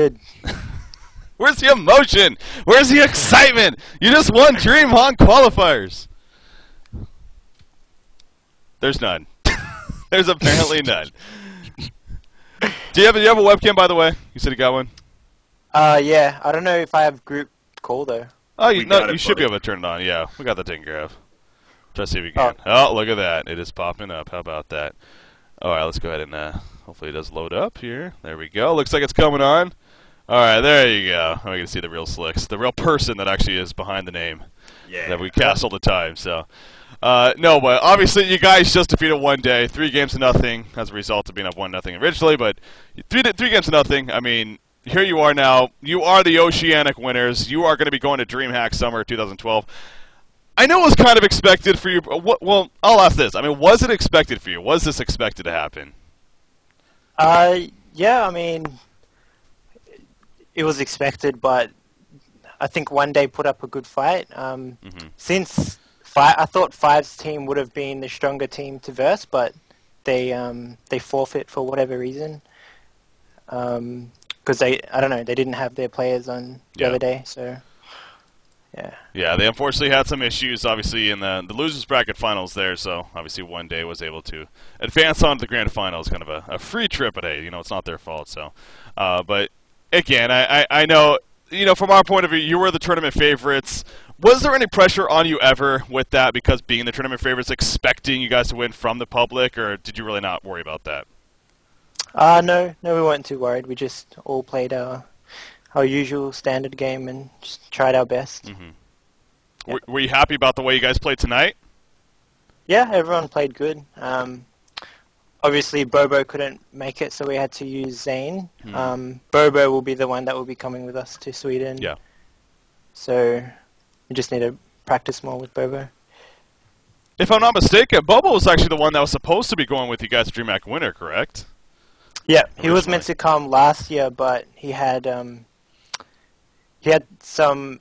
Good. Where's the emotion? Where's the excitement? You just won DreamHoN Qualifiers. There's none. There's apparently none. Do you have a webcam, by the way? You said you got one? Yeah. I don't know if I have group call, though. Oh, you should be able to turn it on. Yeah, we got that taken care of. Try to see if we can. Oh, look at that. It is popping up. How about that? All right, let's go ahead and hopefully it does load up here. There we go. Looks like it's coming on. All right, there you go. We're going to see the real Slickz, the real person that actually is behind the name that we cast all the time. So, no, but obviously you guys just defeated one day, 3-0 as a result of being up 1-0 originally, but 3-0. I mean, here you are now. You are the Oceanic winners. You are going to be going to DreamHack Summer 2012. I know it was kind of expected for you. Well, I'll ask this. I mean, was it expected for you? Was this expected to happen? Yeah, I mean, it was expected, but I think one day put up a good fight. Since I thought Five's team would have been the stronger team to verse, but they forfeit for whatever reason. Because I don't know, they didn't have their players on the other day, so yeah. Yeah, they unfortunately had some issues, obviously, in the losers bracket finals there. So obviously, one day was able to advance on to the grand finals, kind of a free trip. But hey, it's not their fault. So, but again, I know, from our point of view, you were the tournament favorites. Was there any pressure on you ever with that, because being the tournament favorites, expecting you guys to win from the public, or did you really not worry about that? No, we weren't too worried. We just all played our usual standard game and just tried our best. Mm-hmm. Were you happy about the way you guys played tonight? Yeah, everyone played good. Obviously, Bobo couldn't make it, so we had to use Zane. Bobo will be the one that will be coming with us to Sweden. Yeah. So we just need to practice more with Bobo. If I'm not mistaken, Bobo was actually the one that was supposed to be going with you guys to DreamHack winner, correct? Yeah, he was meant to come last year, but he had some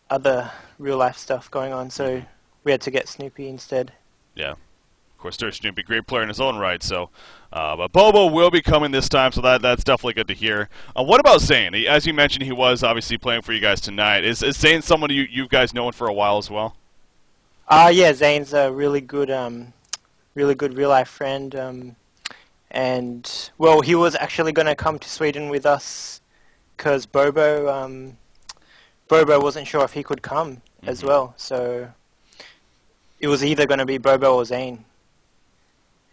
other real-life stuff going on, so we had to get Snoopy instead. Yeah. Of course, there's Snoopy, great player in his own right. So, but Bobo will be coming this time, so that's definitely good to hear. What about Zane? As you mentioned, he was obviously playing for you guys tonight. Is Zane someone you guys known for a while as well? Yeah, Zane's a really good real-life friend. And well, he was actually going to come to Sweden with us because Bobo wasn't sure if he could come as well. So it was either going to be Bobo or Zane.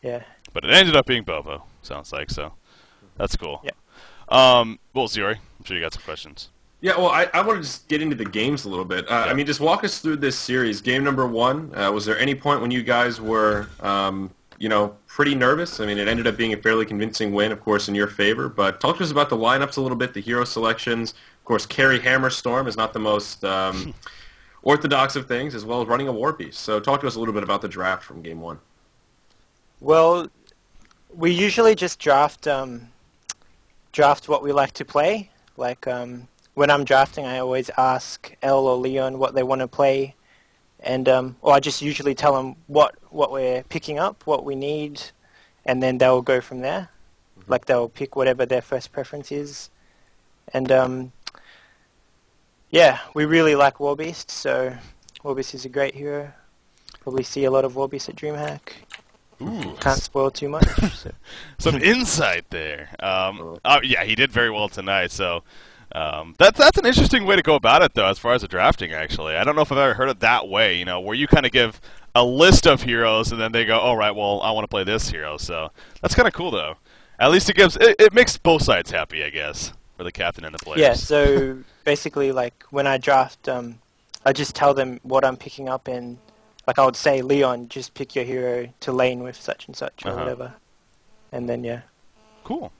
Yeah. But it ended up being Bobo, sounds like, so that's cool. Yeah. Well, Zuri, I'm sure you got some questions. Yeah, well, I want to just get into the games a little bit. I mean, just walk us through this series. Game number 1, was there any point when you guys were, pretty nervous? I mean, it ended up being a fairly convincing win, of course, in your favor. But talk to us about the lineups a little bit, the hero selections. Of course, carry Hammerstorm is not the most orthodox of things, as well as running a War Beast. So talk to us a little bit about the draft from Game 1. Well, we usually just draft what we like to play. Like when I'm drafting, I always ask Elle or Leon what they want to play, and or I just usually tell them what we're picking up, what we need, and then they'll go from there. Like they'll pick whatever their first preference is, and yeah, we really like Warbeast, so Warbeast is a great hero. Probably see a lot of Warbeast at DreamHack. Ooh. Can't spoil too much. So. Some insight there. Yeah, he did very well tonight, so that's an interesting way to go about it, though, as far as the drafting, actually. I don't know if I've ever heard it that way, where you kind of give a list of heroes, and then they go, all right, well, I want to play this hero. So that's kind of cool, though. At least it makes both sides happy, I guess, for the captain and the players. Yeah, so basically, like, when I draft, I just tell them what I'm picking up, and, like, I would say, Leon, just pick your hero to lane with such and such, or whatever. And then, yeah. Cool.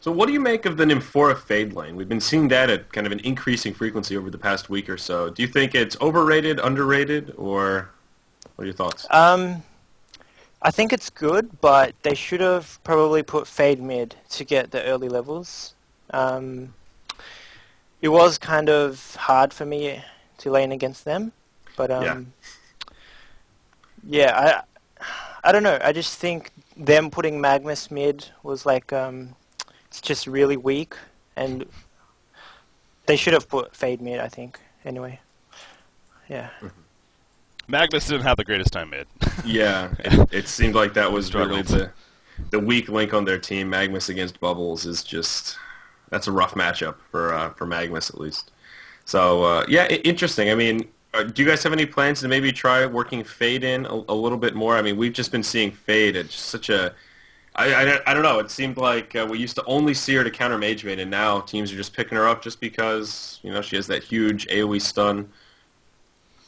So what do you make of the Nymphora Fade lane? We've been seeing that at kind of an increasing frequency over the past week or so. Do you think it's overrated, underrated, or what are your thoughts? I think it's good, but they should have probably put Fade mid to get the early levels. It was kind of hard for me to lane against them, but yeah, I don't know. I just think them putting Magnus mid was like it's just really weak, and they should have put Fade mid, I think. Anyway, yeah. Magnus didn't have the greatest time mid. Yeah, it seemed like that was really the weak link on their team. Magnus against Bubbles is just, that's a rough matchup for Magnus at least. So yeah, interesting. I mean, do you guys have any plans to maybe try working Fade in a little bit more? I mean, we've just been seeing Fade at just such a, I don't know. It seemed like we used to only see her to counter Mage Maid, and now teams are just picking her up just because, you know, she has that huge AoE stun.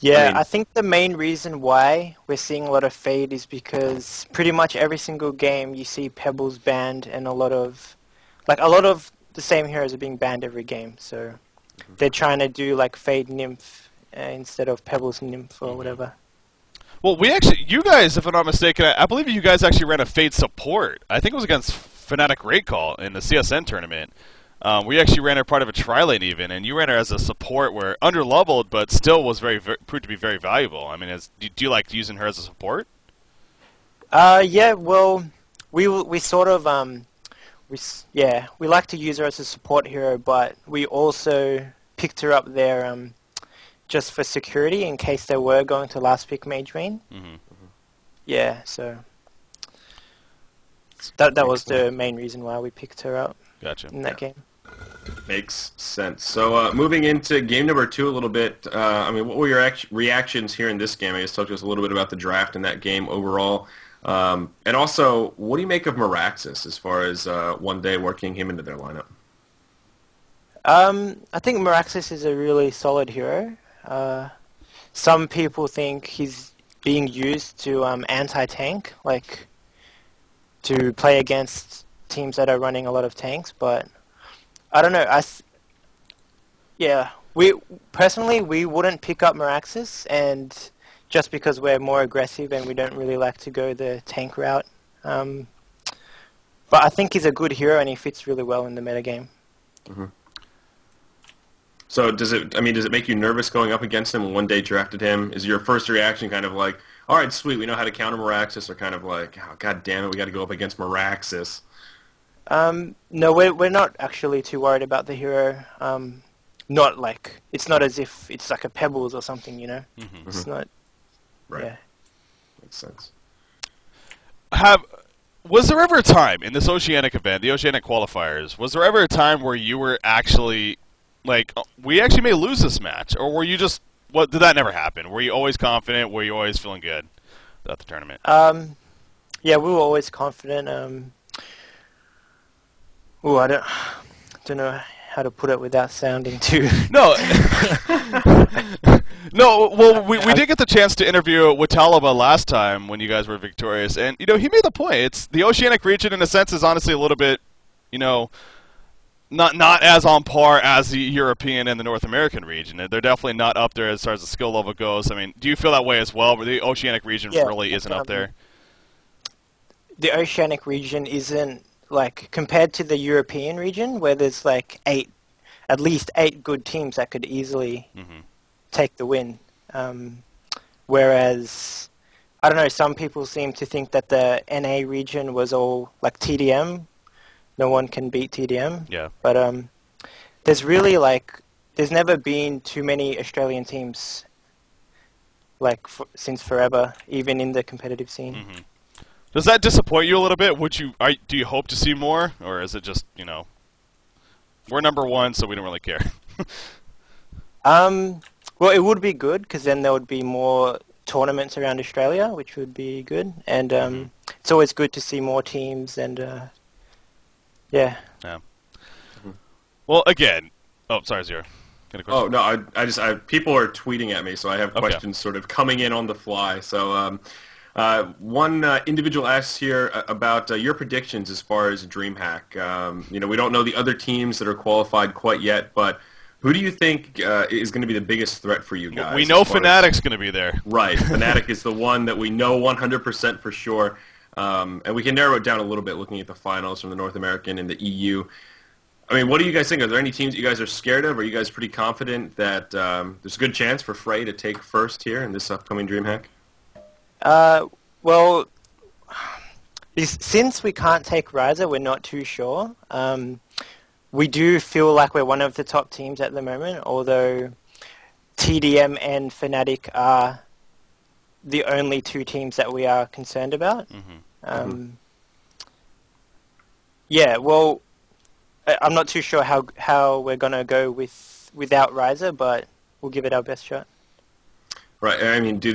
Yeah, I think the main reason why we're seeing a lot of Fade is because pretty much every single game you see Pebbles banned, and a lot of the same heroes are being banned every game. So they're trying to do like Fade Nymph instead of Pebbles Nymph or whatever. Well, you guys, if I'm not mistaken, I believe you guys actually ran a Fade support. I think it was against Fnatic Greatcall in the CSN tournament. We actually ran her part of a tri-lane even, and you ran her as a support where under-leveled, but still was proved to be very valuable. I mean, do you like using her as a support? Yeah, well, we sort of we like to use her as a support hero, but we also picked her up there just for security in case they were going to last pick Mage Main. Yeah, so that was the main reason why we picked her up. Gotcha. In that game. Makes sense. So moving into game number 2 a little bit, I mean, what were your reactions here in this game? I guess talk to us a little bit about the draft in that game overall. And also, what do you make of Meraxis as far as one day working him into their lineup? I think Meraxis is a really solid hero. Some people think he's being used to anti-tank, like to play against teams that are running a lot of tanks, but I don't know. We personally wouldn't pick up Meraxis, and just because we're more aggressive and we don't really like to go the tank route. But I think he's a good hero and he fits really well in the metagame. So does it make you nervous going up against him when one day drafted him? Is your first reaction kind of like, all right, sweet, we know how to counter Meraxis, or kind of like, oh, god damn it, we got to go up against Meraxis? No, we're not actually too worried about the hero. Not like, it's not as if it's like a Pebbles or something, you know? It's not... Right. Yeah. Makes sense. Was there ever a time in this Oceanic event, the Oceanic Qualifiers, was there ever a time where you were actually, like, we actually may lose this match? Or were you just, did that never happen? Were you always confident? Were you always feeling good about the tournament? Yeah, we were always confident. I don't know how to put it without sounding too... No. No, well, we did get the chance to interview Watalaba last time when you guys were victorious, and, you know, he made the point. It's the Oceanic region, in a sense, is honestly a little bit, you know, not as on par as the European and the North American region. They're definitely not up there as far as the skill level goes. I mean, do you feel that way as well, where the Oceanic region really isn't up there? The Oceanic region isn't, like, compared to the European region, where there's, like, at least eight good teams that could easily... take the win. Whereas, I don't know, some people seem to think that the NA region was all like TDM. No one can beat TDM. Yeah. But there's really there's never been too many Australian teams since forever, even in the competitive scene. Does that disappoint you a little bit? Do you hope to see more, or is it just, you know, we're number one, so we don't really care? Well, it would be good, because then there would be more tournaments around Australia, which would be good. And it's always good to see more teams, and yeah. Well, again... Oh, sorry, Zero. Got a question? Oh, no, people are tweeting at me, so I have questions sort of coming in on the fly. So one individual asks here about your predictions as far as DreamHack. You know, we don't know the other teams that are qualified quite yet, but... who do you think is going to be the biggest threat for you guys? We know Fnatic's going to be there. Right. Fnatic is the one that we know 100% for sure. And we can narrow it down a little bit looking at the finals from the North American and the EU. I mean, what do you guys think? Are there any teams that you guys are scared of? Are you guys pretty confident that there's a good chance for Fray to take first here in this upcoming DreamHack? Well, since we can't take Ryza, we're not too sure. we do feel like we're one of the top teams at the moment, although TDM and Fnatic are the only two teams that we are concerned about. Yeah, well, I'm not too sure how we're going to go without Riser, but we'll give it our best shot. Right. I mean, do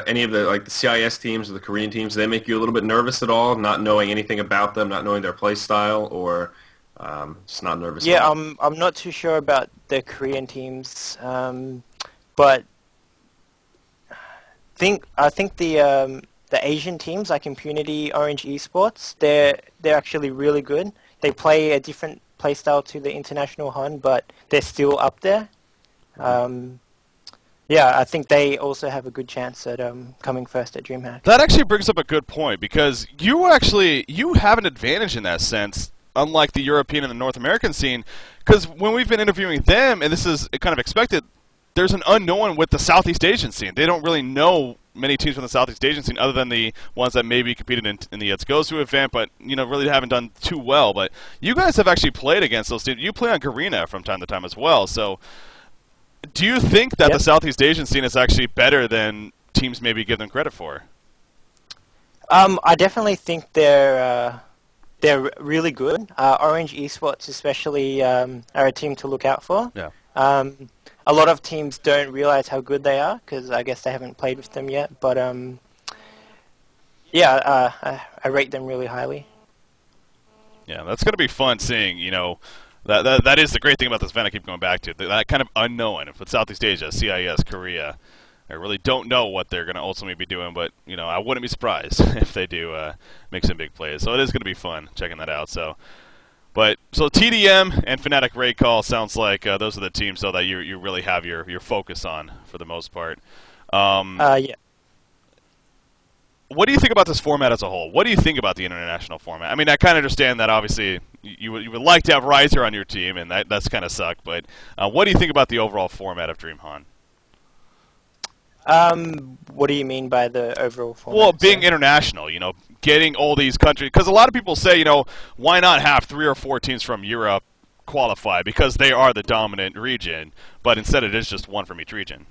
any of the CIS teams or the Korean teams, do they make you a little bit nervous at all, not knowing anything about them, not knowing their play style, or just not nervous at all? Yeah, I'm not too sure about the Korean teams, but I think the Asian teams like Impunity, Orange Esports, they're actually really good. They play a different playstyle to the international HON, but they're still up there. Yeah, I think they also have a good chance at coming first at DreamHack. That actually brings up a good point, because you have an advantage in that sense, unlike the European and the North American scene, because when we've been interviewing them, and this is kind of expected, there's an unknown with the Southeast Asian scene. They don't really know many teams from the Southeast Asian scene other than the ones that maybe competed in the Let's Gozu event, but really haven't done too well. But you guys have actually played against those teams. You play on Garena from time to time as well. So do you think that the Southeast Asian scene is actually better than teams maybe give them credit for? I definitely think they're really good. Orange Esports especially are a team to look out for. Yeah. A lot of teams don't realize how good they are because I guess they haven't played with them yet. But yeah, I rate them really highly. Yeah, that's going to be fun seeing. That is the great thing about this event. I keep going back to that kind of unknown. With Southeast Asia, CIS, Korea, I really don't know what they're going to ultimately be doing. But I wouldn't be surprised if they do make some big plays. So it is going to be fun checking that out. So TDM and Fnatic Raycall sounds like those are the teams though that you really have your focus on for the most part. Yeah. What do you think about this format as a whole? What do you think about the international format? I mean, I kind of understand that obviously you would like to have Riser on your team, and that's kind of sucked. But what do you think about the overall format of DreamHack? What do you mean by the overall format? Well, being international, getting all these countries, because a lot of people say, why not have 3 or 4 teams from Europe qualify because they are the dominant region, but instead it is just one from each region.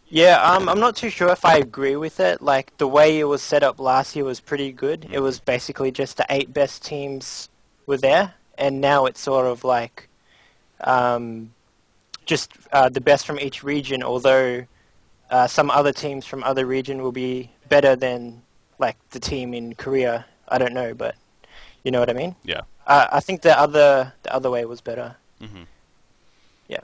Yeah, I'm not too sure if I agree with it. Like, the way it was set up last year was pretty good. It was basically just the 8 best teams were there, and now it's sort of like just the best from each region, although some other teams from other region will be better than, like, the team in Korea. I don't know, but you know what I mean? Yeah. I think the other way was better. Mm-hmm. Yeah.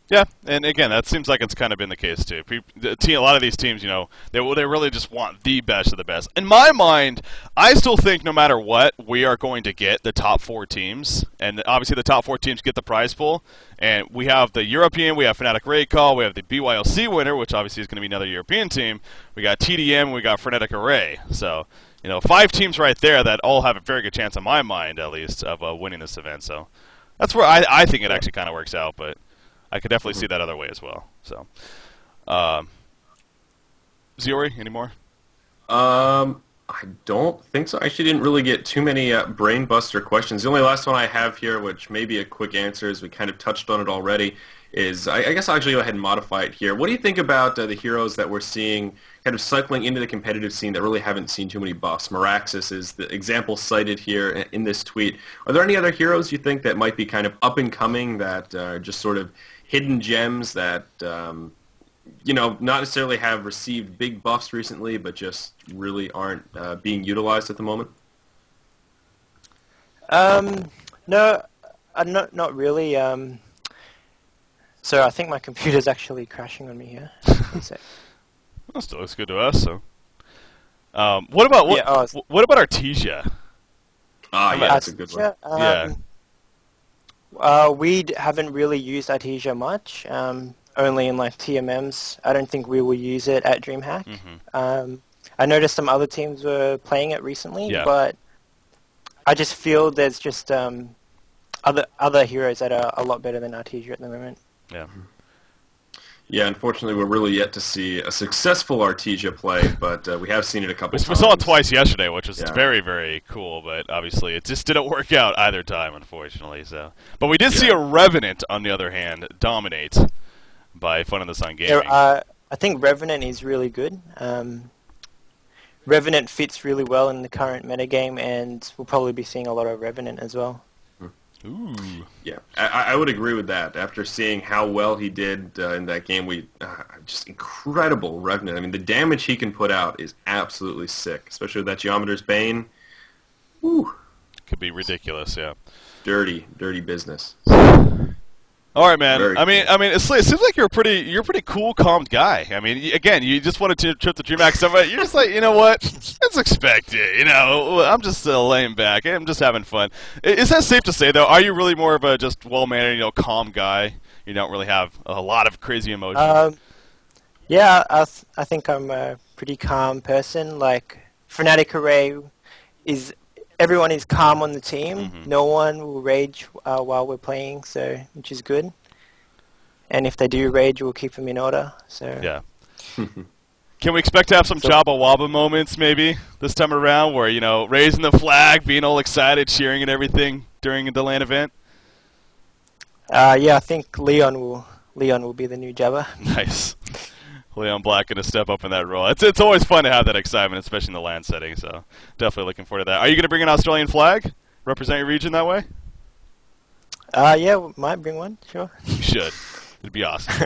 Yeah, and again, that seems like it's kind of been the case too. A lot of these teams, they really just want the best of the best. In my mind, I still think no matter what, we are going to get the top 4 teams, and obviously the top 4 teams get the prize pool. And we have the European, we have Fnatic Raycall, we have the BYLC winner, which obviously is going to be another European team. We got TDM, we got Frenetic Array. So 5 teams right there that all have a very good chance, in my mind at least, of winning this event. So that's where I think it actually kind of works out, but I could definitely see that other way as well. So, Ziori, any more? I don't think so. I actually didn't really get too many brain buster questions. The only last one I have here, which may be a quick answer, as we kind of touched on it already, is I guess I'll actually go ahead and modify it here. What do you think about the heroes that we're seeing kind of cycling into the competitive scene that really haven't seen too many buffs? Meraxis is the example cited here in this tweet. Are there any other heroes you think that might be kind of up and coming that are just sort of hidden gems that not necessarily have received big buffs recently, but just really aren't being utilized at the moment? No, not really. So I think my computer's actually crashing on me here. Well, still looks good to us. So, what about Artesia? Yeah, that's a good one. We haven't really used Artesia much. Only in like TMMs. I don't think we will use it at DreamHack. Mm-hmm. I noticed some other teams were playing it recently, but I just feel there's just other heroes that are a lot better than Artesia at the moment. Yeah. Yeah, unfortunately, we're really yet to see a successful Artesia play, but we have seen it a couple times. We saw it twice yesterday, which was very, very cool, but obviously it just didn't work out either time, unfortunately. So, but we did see a Revenant, on the other hand, dominate by Fun in the Sun Gaming. I think Revenant is really good. Revenant fits really well in the current metagame, and we'll probably be seeing a lot of Revenant as well. Ooh. Yeah, I would agree with that. After seeing how well he did in that game, just incredible Revenant. I mean, the damage he can put out is absolutely sick, especially with that Geometer's Bane. Woo. Could be ridiculous, yeah. Dirty business. All right, man. Very I mean, it seems like you're a pretty cool, calm guy. I mean, again, you just wanted to trip the DreamHack stuff, but you're just like, you know what? It's expected. You know, I'm just laying back. I'm just having fun. Is that safe to say, though? Are you really more of a just well-mannered, calm guy? You don't really have a lot of crazy emotion. Yeah, I think I'm a pretty calm person. Like Fnatic Array everyone is calm on the team. Mm-hmm. No one will rage while we're playing, which is good. And if they do rage, we'll keep them in order. So yeah. Can we expect to have some Jabba Wabba moments maybe this time around, where raising the flag, being all excited, cheering and everything during the LAN event? Yeah, I think Leon will be the new Jabba. Nice. Leon Black going to step up in that role. It's always fun to have that excitement, especially in the LAN setting, so definitely looking forward to that. Are you going to bring an Australian flag? Represent your region that way? Yeah, we might bring one, sure. You should. It'd be awesome.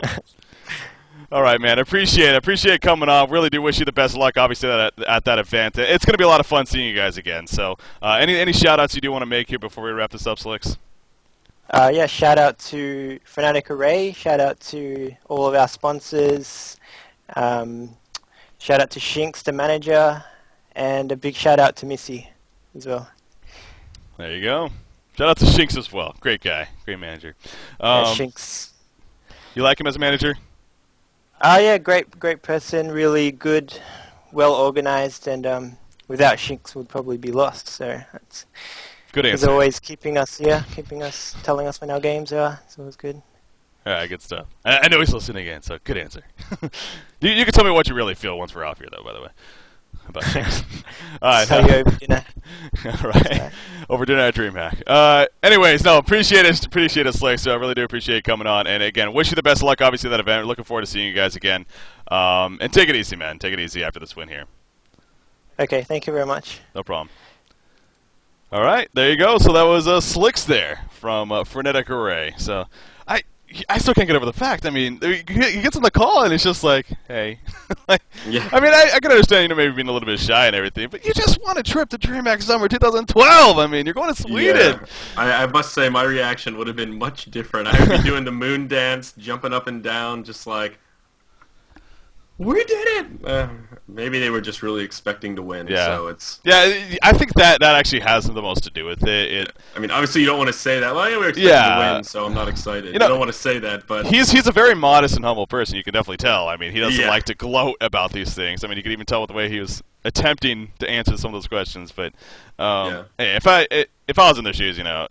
All right, man. Appreciate coming on. Really do wish you the best of luck, obviously, at that event. It's going to be a lot of fun seeing you guys again. So any shout-outs you do want to make here before we wrap this up, Slickz? Yeah, shout out to Fnatic Array, shout out to all of our sponsors, shout out to Shinx, the manager, and a big shout out to Missy as well. There you go. Shout out to Shinx as well. Great guy, great manager. Shinx. You like him as a manager? Yeah, great person, really good, well organized, and without Shinx we'd probably be lost. So that's good answer. He's always keeping us, telling us when our games are. So it's good. All right, good stuff. I know he's listening again, so good answer. You can tell me what you really feel once we're off here, though, by the way. About things. All right. Over dinner. All right. Over dinner at DreamHack. Anyways, no, appreciate it, Slick. So I really do appreciate you coming on. And again, wish you the best of luck, obviously, at that event. Looking forward to seeing you guys again. And take it easy, man. Take it easy after this win here. Okay, thank you very much. No problem. All right, there you go. So that was Slickz there from Fnatic Array. So I still can't get over the fact. I mean, he gets on the call and it's just like, hey. Yeah. I mean, I can understand, maybe being a little bit shy and everything, but you just won a trip to DreamHack Summer 2012. I me're going to Sweden. Yeah. I must say my reaction would have been much different. I would be doing the moon dance, jumping up and down, just like, we did it! Maybe they were just really expecting to win. Yeah. So it's... Yeah, I think that actually has the most to do with it. I mean, obviously you don't want to say that. Well, yeah, we were expecting to win, so I'm not excited. You don't want to say that, but... He's a very modest and humble person, you can definitely tell. I mean, he doesn't like to gloat about these things. I mean, you can even tell with the way he was attempting to answer some of those questions. But hey, if I was in their shoes, I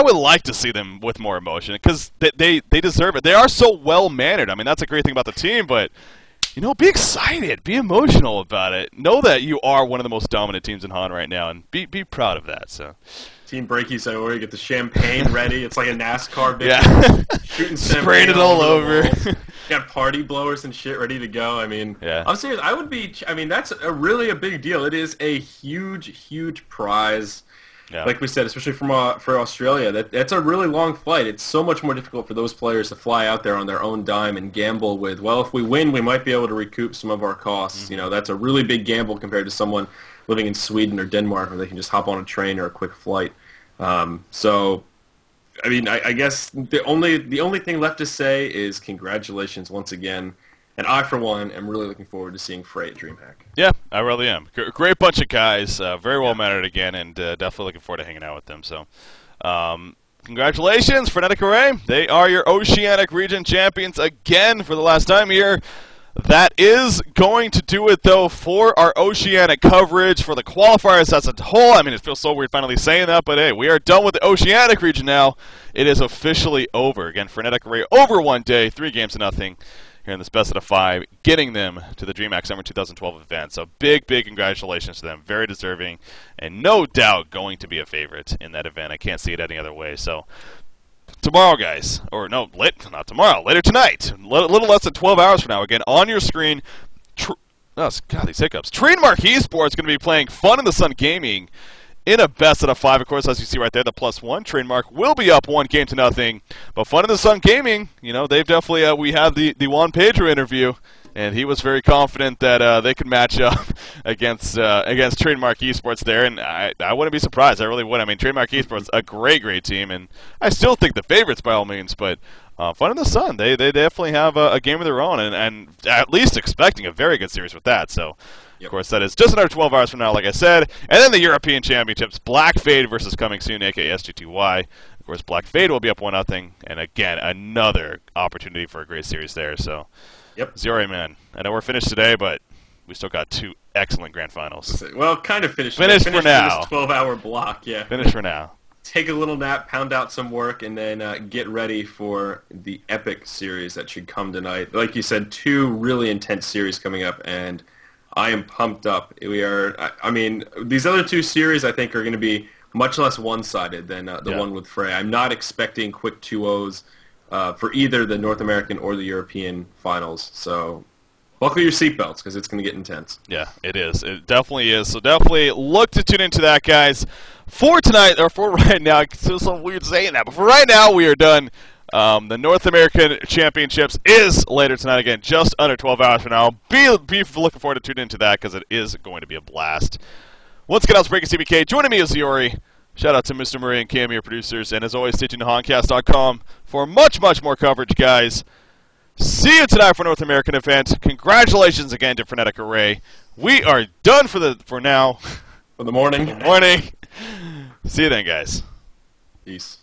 would like to see them with more emotion because they deserve it. They are so well mannered. I mean, that's a great thing about the team. But be excited, be emotional about it. Know that you are one of the most dominant teams in HoN right now, and be proud of that. So. Team Breaky said, "We get the champagne ready. It's like a NASCAR video. Yeah, shooting spraying it all over. Got party blowers and shit ready to go. I mean, I'm serious. I would be. I mean, that's really a big deal. It is a huge prize. Yeah. Like we said, especially for Australia, that's a really long flight. It's so much more difficult for those players to fly out there on their own dime and gamble with, well, if we win, we might be able to recoup some of our costs. Mm-hmm. That's a really big gamble compared to someone living in Sweden or Denmark where they can just hop on a train or a quick flight. So, I mean, I guess the only thing left to say is congratulations once again. And I, for one, am really looking forward to seeing Fray at DreamHack. Yeah, I really am. Great bunch of guys, very well mannered again, and definitely looking forward to hanging out with them. So, congratulations, Fnatic Array. They are your Oceanic Region champions again for the last time here. That is going to do it, though, for our Oceanic coverage for the qualifiers as a whole. I mean, it feels so weird finally saying that, but hey, we are done with the Oceanic region now. It is officially over. Again, Frenetic Array over one day, 3-0 here in this best out of 5, getting them to the DreamHack Summer 2012 event. So big, big congratulations to them. Very deserving, and no doubt going to be a favorite in that event. I can't see it any other way. So tomorrow, guys, or no, not tomorrow, later tonight, a little less than 12 hours from now, again, on your screen, God, these hiccups. Trademark Esports is going to be playing Fun in the Sun Gaming in a best out of 5, of course, as you see right there, the +1. Trademark will be up 1-0. But Fun in the Sun Gaming, you know, they've definitely, we had the Juan Pedro interview, and he was very confident that they could match up against Trademark Esports there, and I wouldn't be surprised. I really would. I mean, Trademark Esports, a great, great team, and I still think the favorites by all means, but Fun in the Sun, they definitely have a game of their own, and at least expecting a very good series with that, so... Of course, that is just another 12 hours from now, like I said. And then the European Championships, Black Fade versus Coming Soon, a.k.a. SG2Y. Of course, Black Fade will be up 1-0. And again, another opportunity for a great series there. So, Ziori, man, I know we're finished today, but we still got 2 excellent grand finals. Well, kind of finished. Finished for now. This 12-hour block, yeah. Finished for now. Take a little nap, pound out some work, and then get ready for the epic series that should come tonight. Like you said, 2 really intense series coming up, and I am pumped up. I mean, these other 2 series I think are going to be much less one-sided than the one with Fray. I'm not expecting quick 2-0s for either the North American or the European finals. So buckle your seatbelts because it's going to get intense. Yeah, it is. It definitely is. So definitely look to tune into that, guys. For tonight, or for right now, it's so weird saying that, but for right now, we are done. The North American Championships is later tonight, again, just under 12 hours from now. Be looking forward to tuning into that because it is going to be a blast. Once again, I was Breaking CBK. Joining me is Ziori. Shout out to Mr. Murray and Cam, your producers. And as always, stay tuned to honcast.com for much, much more coverage, guys. See you tonight for North American event. Congratulations again to Frenetic Array. We are done for now. For the morning. Good morning. See you then, guys. Peace.